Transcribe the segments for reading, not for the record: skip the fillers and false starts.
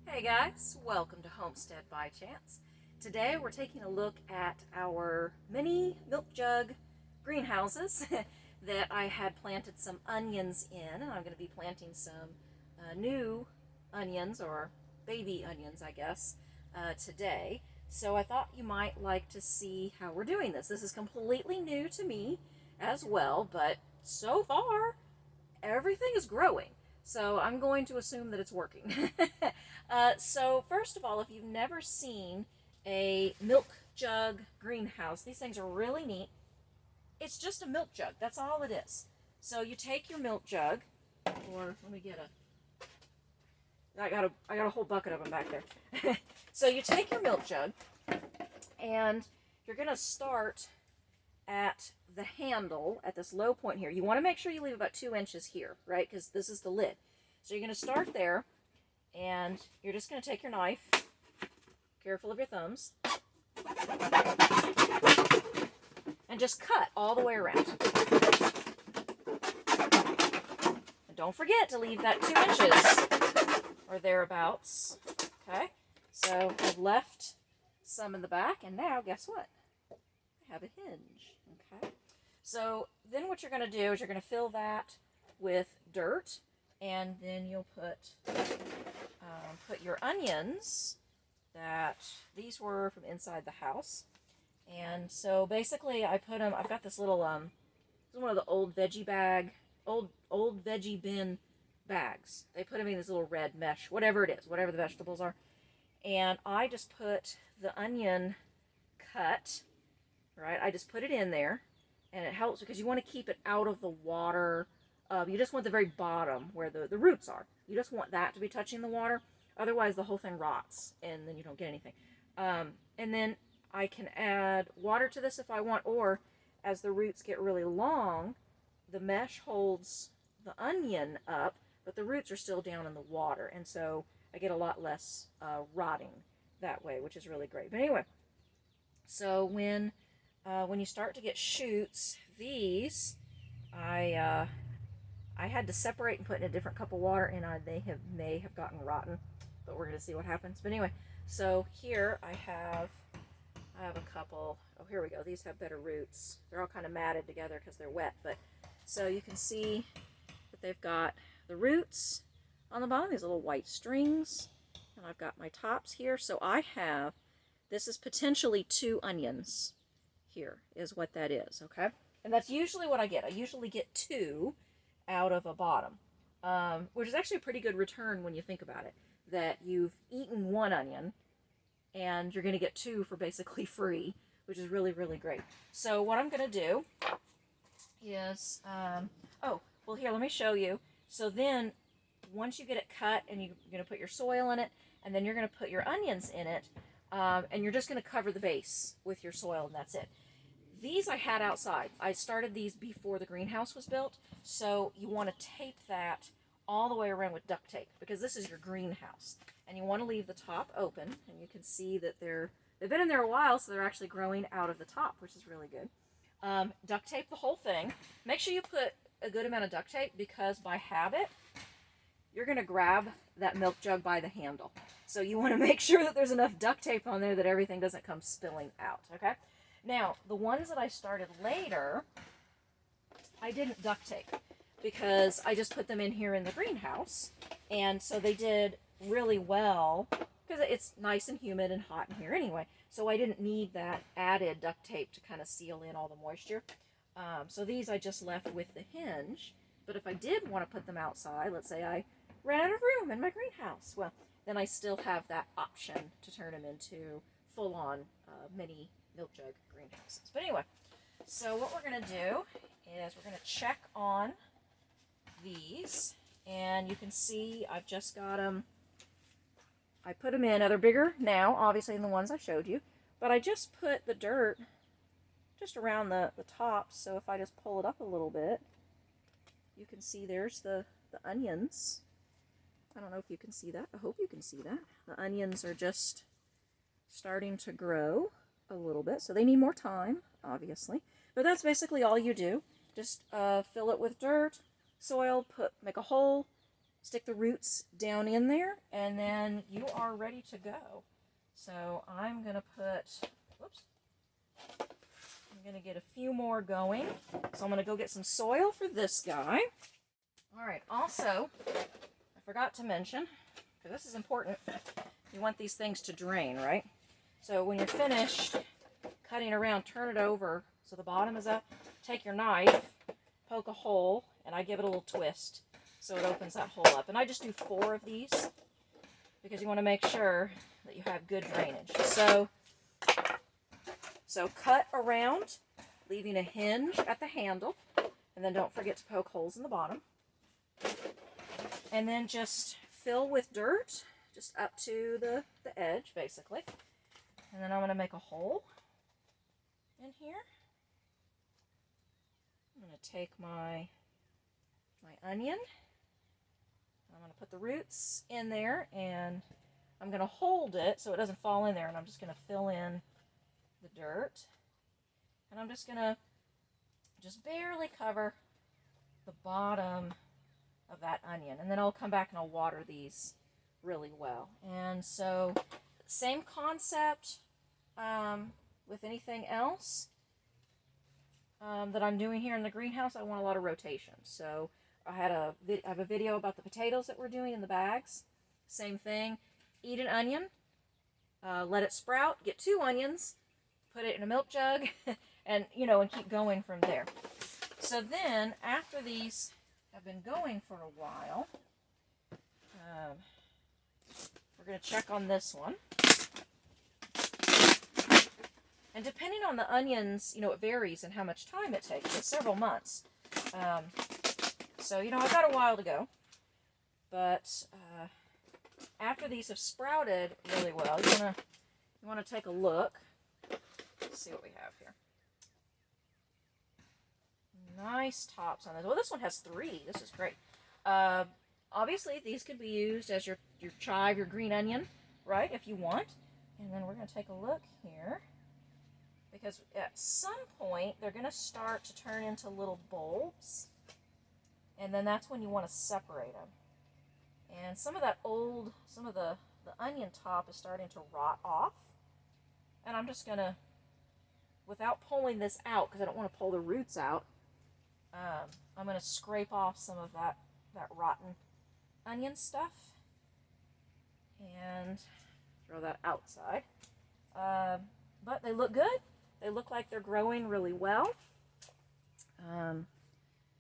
Hey guys, welcome to Homestead by Chance. Today we're taking a look at our mini milk jug greenhouses that I had planted some onions in, and I'm going to be planting some new onions, or baby onions I guess, today. So I thought you might like to see how we're doing this. This is completely new to me as well, but so far everything is growing. So I'm going to assume that it's working. So first of all, if you've never seen a milk jug greenhouse, these things are really neat. It's just a milk jug. That's all it is. So you take your milk jug, or let me get I got a whole bucket of them back there. So you take your milk jug, and you're gonna start at the handle at this low point here. You want to make sure you leave about 2 inches here, right? Because this is the lid. So you're going to start there, and you're just going to take your knife, careful of your thumbs, and just cut all the way around. And don't forget to leave that 2 inches or thereabouts. Okay, so I've left some in the back, and now guess what? I have a hinge. Okay, so then what you're going to do is you're going to fill that with dirt, and then you'll put your onions. That these were from inside the house, and so basically I put them. I've got this little this is one of the old old veggie bin bags. They put them in this little red mesh, whatever it is, whatever the vegetables are, and I just put the onion cut. Right, I just put it in there, and it helps because you want to keep it out of the water. You just want the very bottom where the roots are. You just want that to be touching the water. Otherwise, the whole thing rots, and then you don't get anything. And then I can add water to this if I want, or as the roots get really long, the mesh holds the onion up, but the roots are still down in the water, and so I get a lot less rotting that way, which is really great. But anyway, so when you start to get shoots, these I had to separate and put in a different cup of water, and they may have gotten rotten, but we're going to see what happens. But anyway, so here I have a couple. Oh, here we go. These have better roots. They're all kind of matted together because they're wet, but so you can see that they've got the roots on the bottom, these little white strings, and I've got my tops here. So this is potentially 2 onions. Here is what that is, okay? And that's usually what I get. I usually get 2 out of a bottom, which is actually a pretty good return when you think about it, that you've eaten 1 onion and you're going to get 2 for basically free, which is really, really great. So what I'm going to do is, oh, well here, let me show you. So then, once you get it cut, and you're going to put your soil in it, and then you're going to put your onions in it, and you're just going to cover the base with your soil, and that's it. These I had outside. I started these before the greenhouse was built, so you want to tape that all the way around with duct tape, because this is your greenhouse. And you want to leave the top open, and you can see that they've been in there a while, so they're actually growing out of the top, which is really good. Duct tape the whole thing. Make sure you put a good amount of duct tape, because by habit, you're going to grab that milk jug by the handle. So you want to make sure that there's enough duct tape on there that everything doesn't come spilling out, okay? Now, the ones that I started later, I didn't duct tape because I just put them in here in the greenhouse, and so they did really well because it's nice and humid and hot in here anyway, so I didn't need that added duct tape to kind of seal in all the moisture. So these I just left with the hinge, but if I did want to put them outside, let's say I ran out of room in my greenhouse, well, then I still have that option to turn them into full-on mini milk jug greenhouses. But anyway, so what we're going to do is we're going to check on these, and you can see I've just got them. I put them in. Now they're bigger now, obviously, than the ones I showed you, but I just put the dirt just around the tops, so if I just pull it up a little bit, you can see there's the onions. I don't know if you can see that. I hope you can see that. The onions are just starting to grow a little bit, so they need more time, obviously. But that's basically all you do. Just fill it with dirt, soil, make a hole, stick the roots down in there, and then you are ready to go. So I'm going to put, whoops, I'm going to get a few more going. So I'm going to go get some soil for this guy. All right, also, I forgot to mention, because this is important, you want these things to drain, right? So when you're finished cutting around, turn it over so the bottom is up. Take your knife, poke a hole, and I give it a little twist so it opens that hole up. And I just do 4 of these because you want to make sure that you have good drainage. So cut around, leaving a hinge at the handle, and then don't forget to poke holes in the bottom. And then just fill with dirt, just up to the edge, basically. And then I'm going to make a hole in here. I'm going to take my onion. I'm going to put the roots in there, and I'm going to hold it so it doesn't fall in there, and I'm just going to fill in the dirt. And I'm just going to barely cover the bottom of that onion, and then I'll come back and I'll water these really well. And so same concept with anything else that I'm doing here in the greenhouse. I want a lot of rotation. So I have a video about the potatoes that we're doing in the bags. Same thing. Eat an onion, let it sprout, get 2 onions, put it in a milk jug, and and keep going from there. So then, after these have been going for a while, we're going to check on this one. And depending on the onions, it varies in how much time it takes. It's several months. So, I've got a while to go. But after these have sprouted really well, you want to take a look. Let's see what we have here. Nice tops on this. Well, this one has 3. This is great. Obviously, these could be used as your chive, your green onion, right, if you want. And then we're going to take a look here. Because at some point, they're going to start to turn into little bulbs. And then that's when you want to separate them. And some of the onion top is starting to rot off. And I'm just going to, without pulling this out, because I don't want to pull the roots out, I'm going to scrape off some of that rotten onion stuff and throw that outside. But they look good. They look like they're growing really well.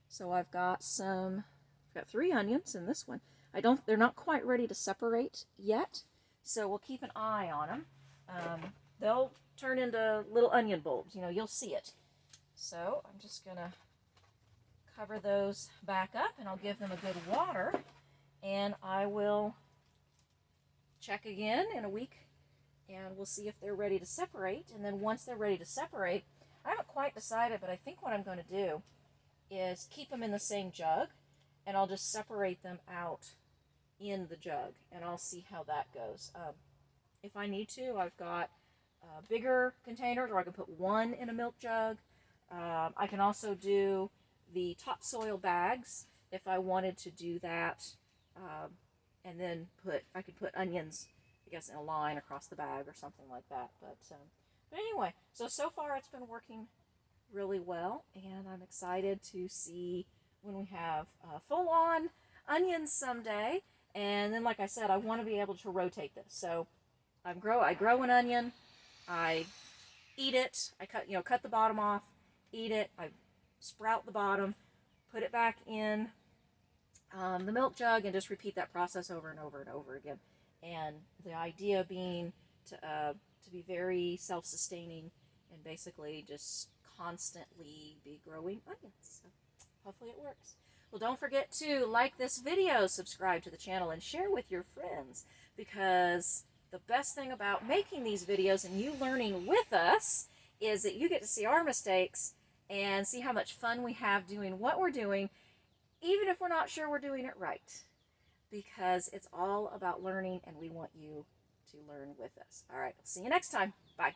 So I've got 3 onions in this one. They're not quite ready to separate yet, so we'll keep an eye on them. They'll turn into little onion bulbs, you'll see it. So I'm just going to cover those back up, and I'll give them a good water, and I will check again in a week, and we'll see if they're ready to separate. And then once they're ready to separate, I haven't quite decided, but I think what I'm going to do is keep them in the same jug, and I'll just separate them out in the jug, and I'll see how that goes. If I need to, I've got bigger containers, or I can put 1 in a milk jug. I can also do the topsoil bags if I wanted to do that, and then I could put onions, I guess, in a line across the bag or something like that. But anyway, so far it's been working really well, and I'm excited to see when we have full-on onions someday. And then, like I said, I want to be able to rotate this. So I grow an onion, I eat it, I cut the bottom off, eat it, I sprout the bottom, put it back in the milk jug, and just repeat that process over and over and over again. And the idea being to be very self-sustaining and basically just constantly be growing onions. So hopefully it works. Well, don't forget to like this video, subscribe to the channel, and share with your friends, because the best thing about making these videos and you learning with us is that you get to see our mistakes and see how much fun we have doing what we're doing, even if we're not sure we're doing it right, because it's all about learning, and we want you to learn with us. All right, see you next time. Bye.